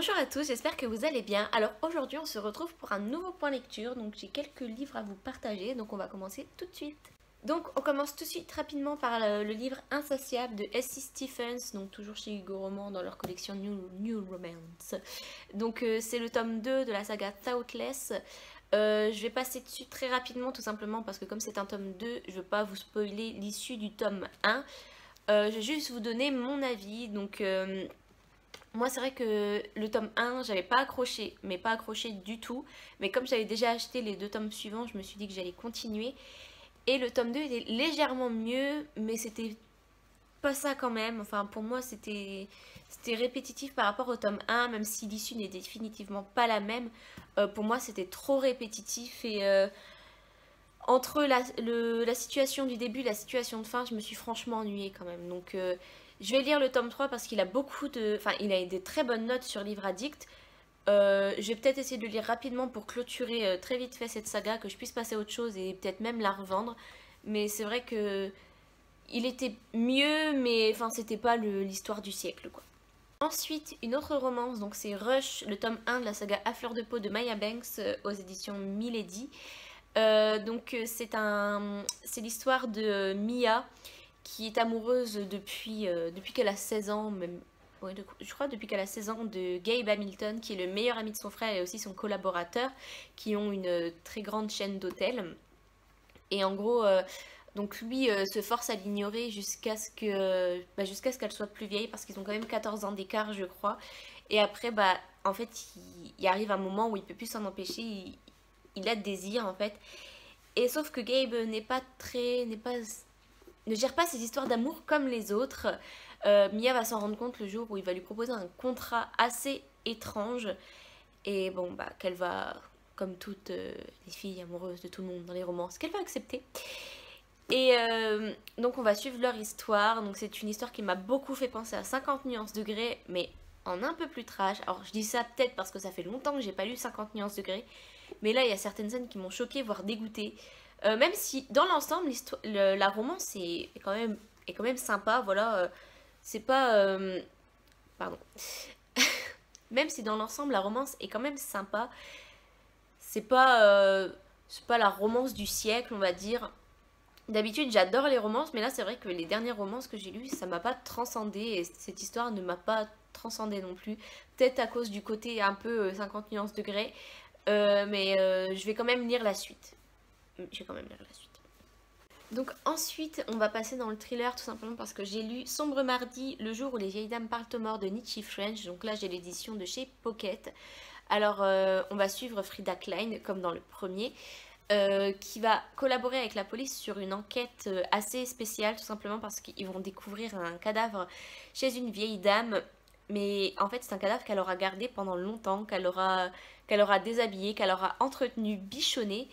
Bonjour à tous, j'espère que vous allez bien. Alors aujourd'hui on se retrouve pour un nouveau point lecture, donc j'ai quelques livres à vous partager, donc on va commencer tout de suite. Donc on commence tout de suite rapidement par le livre Insatiable de S.C. Stephens, donc toujours chez Hugo Roman dans leur collection New Romance. Donc c'est le tome 2 de la saga Thoughtless. Je vais passer dessus très rapidement tout simplement parce que comme c'est un tome 2, je ne veux pas vous spoiler l'issue du tome 1. Je vais juste vous donner mon avis, donc... moi c'est vrai que le tome 1 j'avais pas accroché, mais pas accroché du tout. Mais comme j'avais déjà acheté les deux tomes suivants, je me suis dit que j'allais continuer. Et le tome 2 était légèrement mieux, mais c'était pas ça quand même. Enfin pour moi c'était répétitif par rapport au tome 1, même si l'issue n'est définitivement pas la même. Pour moi c'était trop répétitif et entre la situation du début et la situation de fin, je me suis franchement ennuyée quand même. Donc je vais lire le tome 3 parce qu'il a beaucoup de... Enfin, il a des très bonnes notes sur Livre Addict. Je vais peut-être essayer de le lire rapidement pour clôturer très vite fait cette saga, que je puisse passer à autre chose et peut-être même la revendre. Mais c'est vrai que il était mieux, mais enfin, c'était pas l'histoire du siècle, quoi. Ensuite, une autre romance, donc c'est Rush, le tome 1 de la saga À fleur de peau de Maya Banks aux éditions Milady. C'est l'histoire de Mia qui est amoureuse depuis qu'elle a 16 ans, même, ouais, je crois depuis qu'elle a 16 ans, de Gabe Hamilton, qui est le meilleur ami de son frère et aussi son collaborateur, qui ont une très grande chaîne d'hôtels. Et en gros, donc lui se force à l'ignorer jusqu'à ce qu'elle soit plus vieille, parce qu'ils ont quand même 14 ans d'écart, je crois. Et après, en fait, il arrive un moment où il peut plus s'en empêcher, il a de désir en fait. Et sauf que Gabe ne gère pas ses histoires d'amour comme les autres. Mia va s'en rendre compte le jour où il va lui proposer un contrat assez étrange. Et bon, qu'elle va, comme toutes les filles amoureuses de tout le monde dans les romances, qu'elle va accepter. Et donc on va suivre leur histoire. Donc c'est une histoire qui m'a beaucoup fait penser à 50 nuances degrés, mais en un peu plus trash. Alors je dis ça peut-être parce que ça fait longtemps que j'ai pas lu 50 nuances degrés. Mais là il y a certaines scènes qui m'ont choquée, voire dégoûtée. Même si dans l'ensemble la romance est quand même sympa, voilà. C'est pas... pardon. Même si dans l'ensemble la romance est quand même sympa, c'est pas la romance du siècle, on va dire. D'habitude j'adore les romances, mais là c'est vrai que les dernières romances que j'ai lues, ça m'a pas transcendé et cette histoire ne m'a pas transcendé non plus. Peut-être à cause du côté un peu 50 nuances degrés, mais je vais quand même lire la suite. Je vais quand même lire la suite. Donc ensuite, on va passer dans le thriller tout simplement parce que j'ai lu Sombre Mardi, le jour où les vieilles dames parlent aux morts de Nietzsche French. Donc là, j'ai l'édition de chez Pocket. Alors, on va suivre Frida Klein, comme dans le premier, qui va collaborer avec la police sur une enquête assez spéciale, tout simplement parce qu'ils vont découvrir un cadavre chez une vieille dame. Mais en fait, c'est un cadavre qu'elle aura gardé pendant longtemps, qu'elle aura déshabillé, qu'elle aura entretenu, bichonné.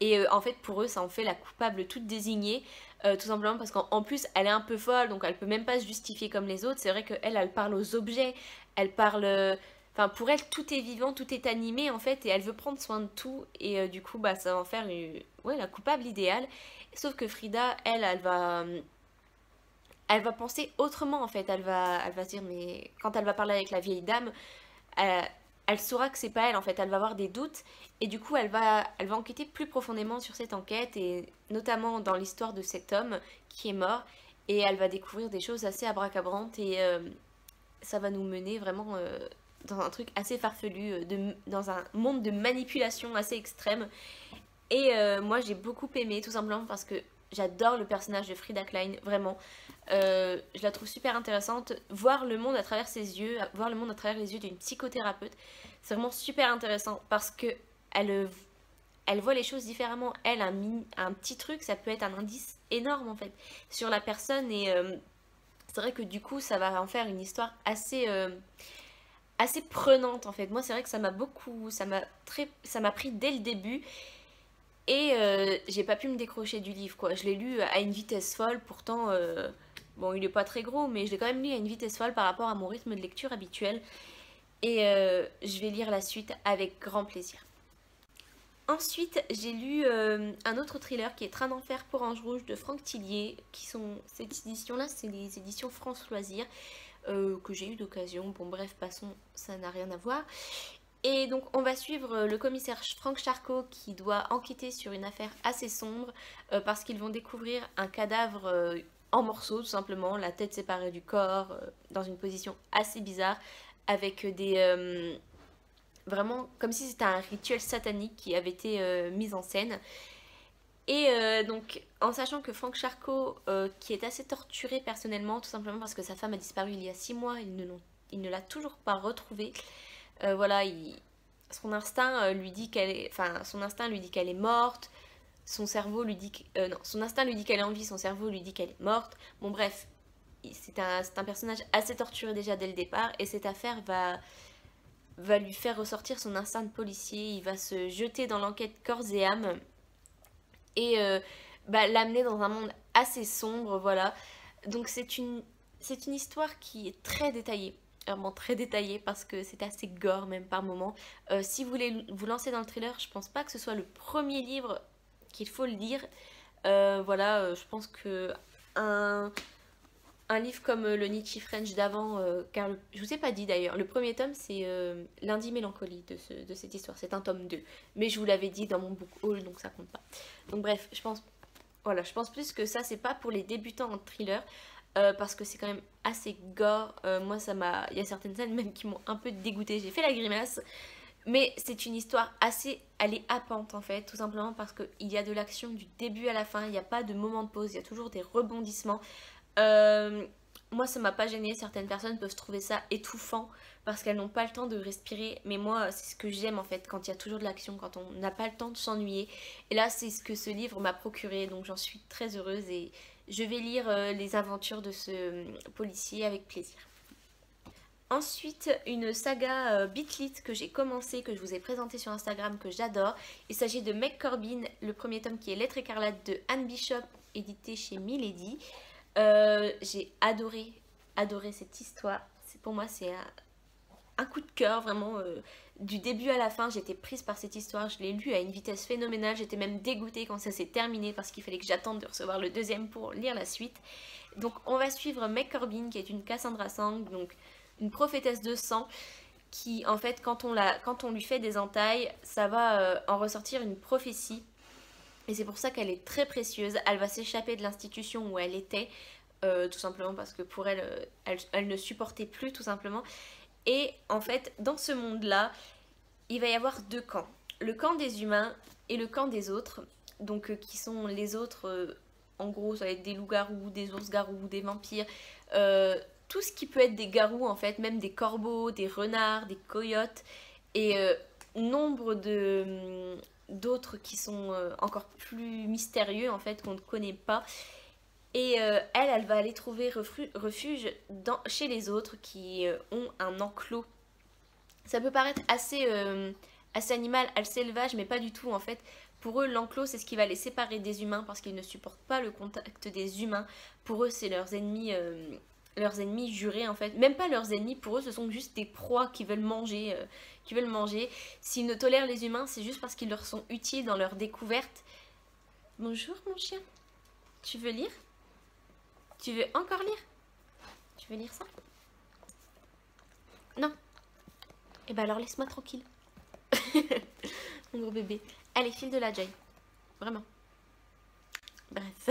Et en fait, pour eux, ça en fait la coupable toute désignée. Tout simplement parce qu'en plus, elle est un peu folle, donc elle peut même pas se justifier comme les autres. C'est vrai qu'elle, elle parle aux objets, elle parle... Enfin, pour elle, tout est vivant, tout est animé, en fait, et elle veut prendre soin de tout. Et du coup, ça va en faire ouais, la coupable idéale. Sauf que Frida, elle va penser autrement, en fait. Elle va se dire, mais quand elle va parler avec la vieille dame, elle saura que c'est pas elle, en fait. Elle va avoir des doutes. Et du coup, elle va enquêter plus profondément sur cette enquête, et notamment dans l'histoire de cet homme qui est mort. Et elle va découvrir des choses assez abracabrantes, et ça va nous mener vraiment dans un truc assez farfelu, dans un monde de manipulation assez extrême. Et moi, j'ai beaucoup aimé, tout simplement parce que j'adore le personnage de Frida Klein, vraiment. Je la trouve super intéressante. Voir le monde à travers ses yeux, voir le monde à travers les yeux d'une psychothérapeute, c'est vraiment super intéressant parce que elle voit les choses différemment. Elle, un petit truc, ça peut être un indice énorme en fait sur la personne, et c'est vrai que du coup ça va en faire une histoire assez prenante en fait. Moi c'est vrai que ça m'a pris dès le début, et j'ai pas pu me décrocher du livre quoi. Je l'ai lu à une vitesse folle, pourtant bon il est pas très gros, mais je l'ai quand même lu à une vitesse folle par rapport à mon rythme de lecture habituel, et je vais lire la suite avec grand plaisir. Ensuite, j'ai lu un autre thriller qui est Train d'enfer pour Ange Rouge de Franck Tillier, cette édition-là, c'est les éditions France Loisirs. que j'ai eu d'occasion. Bon bref, passons, ça n'a rien à voir. Et donc on va suivre le commissaire Frank Charcot qui doit enquêter sur une affaire assez sombre parce qu'ils vont découvrir un cadavre en morceaux tout simplement, la tête séparée du corps, dans une position assez bizarre avec des... vraiment comme si c'était un rituel satanique qui avait été mis en scène. Et donc, en sachant que Frank Charcot, qui est assez torturé personnellement, tout simplement parce que sa femme a disparu il y a 6 mois, il ne l'a toujours pas retrouvée. Voilà, son instinct lui dit qu'elle est, enfin, son instinct lui dit qu'elle est morte. Son cerveau lui dit que, non, son instinct lui dit qu'elle est en vie, son cerveau lui dit qu'elle est morte. Bon, bref, c'est un personnage assez torturé déjà dès le départ, et cette affaire va lui faire ressortir son instinct de policier. Il va se jeter dans l'enquête corps et âme et l'amener dans un monde assez sombre, voilà. Donc c'est une histoire qui est très détaillée, vraiment très détaillée parce que c'est assez gore même par moment. Si vous voulez vous lancer dans le thriller, je pense pas que ce soit le premier livre qu'il faut le lire. Voilà, je pense que un livre comme le Nietzsche French d'avant, car je vous ai pas dit d'ailleurs, le premier tome c'est Lundi Mélancolie de cette histoire, c'est un tome 2. Mais je vous l'avais dit dans mon book haul, donc ça compte pas. Donc bref, je pense plus que ça, c'est pas pour les débutants en thriller, parce que c'est quand même assez gore. Moi, il y a certaines scènes même qui m'ont un peu dégoûtée, j'ai fait la grimace. Mais c'est une histoire elle est happante en fait, tout simplement parce qu'il y a de l'action du début à la fin, il n'y a pas de moment de pause, il y a toujours des rebondissements. Euh, Moi, ça m'a pas gêné. Certaines personnes peuvent trouver ça étouffant parce qu'elles n'ont pas le temps de respirer. Mais moi, c'est ce que j'aime en fait, quand il y a toujours de l'action, quand on n'a pas le temps de s'ennuyer. Et là, c'est ce que ce livre m'a procuré. Donc, j'en suis très heureuse et je vais lire les aventures de ce policier avec plaisir. Ensuite, une saga Bitlit que j'ai commencé, que je vous ai présenté sur Instagram, que j'adore. Il s'agit de Meg Corbin, le premier tome qui est Lettre écarlate de Anne Bishop, édité chez Milady. J'ai adoré cette histoire. Pour moi, c'est un coup de cœur, vraiment. Du début à la fin, j'étais prise par cette histoire. Je l'ai lue à une vitesse phénoménale. J'étais même dégoûtée quand ça s'est terminé parce qu'il fallait que j'attende de recevoir le deuxième pour lire la suite. Donc, on va suivre Meg Corbin, qui est une Cassandra Sang, donc une prophétesse de sang, qui, en fait, quand on lui fait des entailles, ça va en ressortir une prophétie. Et c'est pour ça qu'elle est très précieuse. Elle va s'échapper de l'institution où elle était, tout simplement parce que pour elle, elle ne supportait plus, tout simplement. Et en fait, dans ce monde-là, il va y avoir deux camps. Le camp des humains et le camp des autres. Donc, qui sont les autres, en gros, ça va être des loups-garous, des ours-garous, des vampires. Tout ce qui peut être des garous, en fait, même des corbeaux, des renards, des coyotes. Et nombre d'autres qui sont encore plus mystérieux en fait qu'on ne connaît pas et elle va aller trouver refuge chez les autres qui ont un enclos. Ça peut paraître assez animal, assez élevage, mais pas du tout en fait. Pour eux, l'enclos c'est ce qui va les séparer des humains parce qu'ils ne supportent pas le contact des humains. Pour eux, c'est leurs ennemis jurés en fait. Même pas leurs ennemis, pour eux ce sont juste des proies qui veulent manger. S'ils ne tolèrent les humains, c'est juste parce qu'ils leur sont utiles dans leur découverte. Bonjour mon chien. Tu veux lire? Tu veux encore lire? Tu veux lire ça? Non. Eh ben alors laisse-moi tranquille. Mon gros bébé. Allez, file de la Jay. Vraiment. Bref.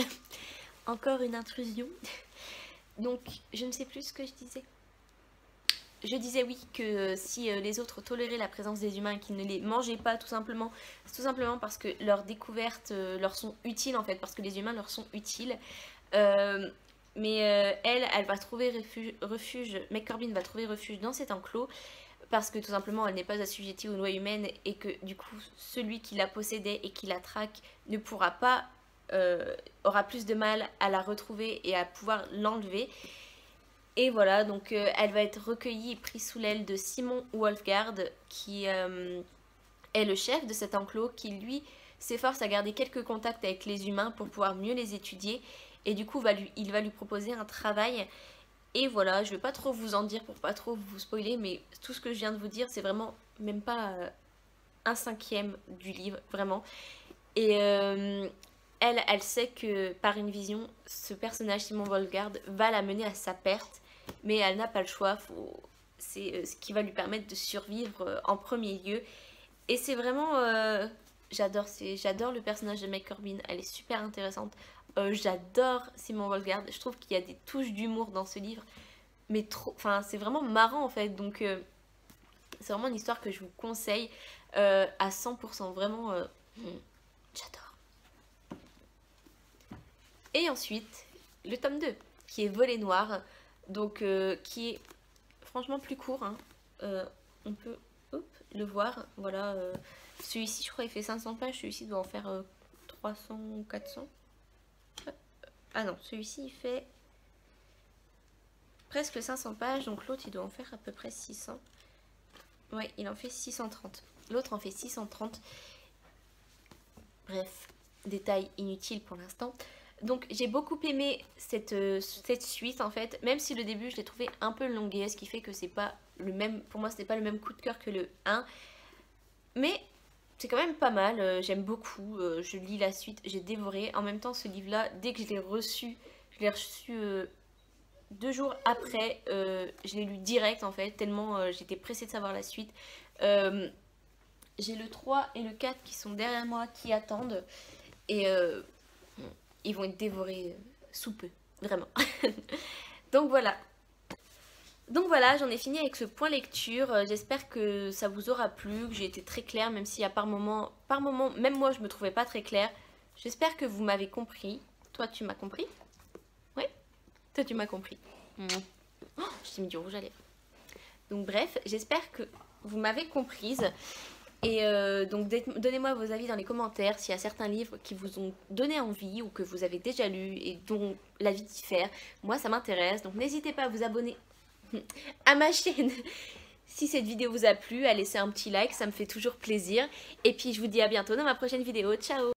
Encore une intrusion. Donc, je ne sais plus ce que je disais. Je disais oui que si les autres toléraient la présence des humains et qu'ils ne les mangeaient pas tout simplement, c'est tout simplement parce que leurs découvertes leur sont utiles en fait, parce que les humains leur sont utiles. Mais elle va trouver refuge, Meg Corbin va trouver refuge dans cet enclos parce que tout simplement elle n'est pas assujettie aux lois humaines et que du coup celui qui la possédait et qui la traque ne pourra pas, aura plus de mal à la retrouver et à pouvoir l'enlever. Et voilà, donc elle va être recueillie et prise sous l'aile de Simon Wolfgard, qui est le chef de cet enclos, qui lui s'efforce à garder quelques contacts avec les humains pour pouvoir mieux les étudier. Et du coup, il va lui proposer un travail. Et voilà, je ne vais pas trop vous en dire pour pas trop vous spoiler, mais tout ce que je viens de vous dire, c'est vraiment même pas un cinquième du livre, vraiment. Et elle sait que par une vision, ce personnage, Simon Wolfgard, va la mener à sa perte. mais elle n'a pas le choix, c'est ce qui va lui permettre de survivre en premier lieu. Et c'est vraiment... j'adore le personnage de Meg Corbin, elle est super intéressante. J'adore Simon Volgard, je trouve qu'il y a des touches d'humour dans ce livre, mais trop... Enfin, c'est vraiment marrant en fait, donc c'est vraiment une histoire que je vous conseille à 100%, vraiment, j'adore. Et ensuite, le tome 2, qui est Volet Noir, donc qui est franchement plus court, hein. On peut le voir, voilà. Celui-ci, je crois, il fait 500 pages, celui-ci doit en faire 300 ou 400. Ah non, celui-ci, il fait presque 500 pages, donc l'autre, il doit en faire à peu près 600. Ouais, il en fait 630. L'autre en fait 630. Bref, détail inutile pour l'instant. Donc j'ai beaucoup aimé cette suite en fait, même si le début je l'ai trouvé un peu longuet, ce qui fait que c'est pas le même, pour moi ce n'est pas le même coup de cœur que le 1. Mais c'est quand même pas mal, j'aime beaucoup, je lis la suite, j'ai dévoré. En même temps ce livre là, dès que je l'ai reçu 2 jours après, je l'ai lu direct en fait, tellement j'étais pressée de savoir la suite. J'ai le 3 et le 4 qui sont derrière moi, qui attendent, et ils vont être dévorés sous peu, vraiment. Donc voilà. Donc voilà, j'en ai fini avec ce point lecture. J'espère que ça vous aura plu, que j'ai été très claire, même si à par moment, même moi je me trouvais pas très claire. J'espère que vous m'avez compris. Toi, tu m'as compris? Oui? Toi, tu m'as compris. Oh, je t'ai mis du rouge à lèvres. Donc bref, j'espère que vous m'avez comprise. Et donc donnez-moi vos avis dans les commentaires s'il y a certains livres qui vous ont donné envie ou que vous avez déjà lu et dont l'avis diffère. Moi ça m'intéresse, donc n'hésitez pas à vous abonner à ma chaîne si cette vidéo vous a plu, à laisser un petit like, ça me fait toujours plaisir. Et puis je vous dis à bientôt dans ma prochaine vidéo. Ciao!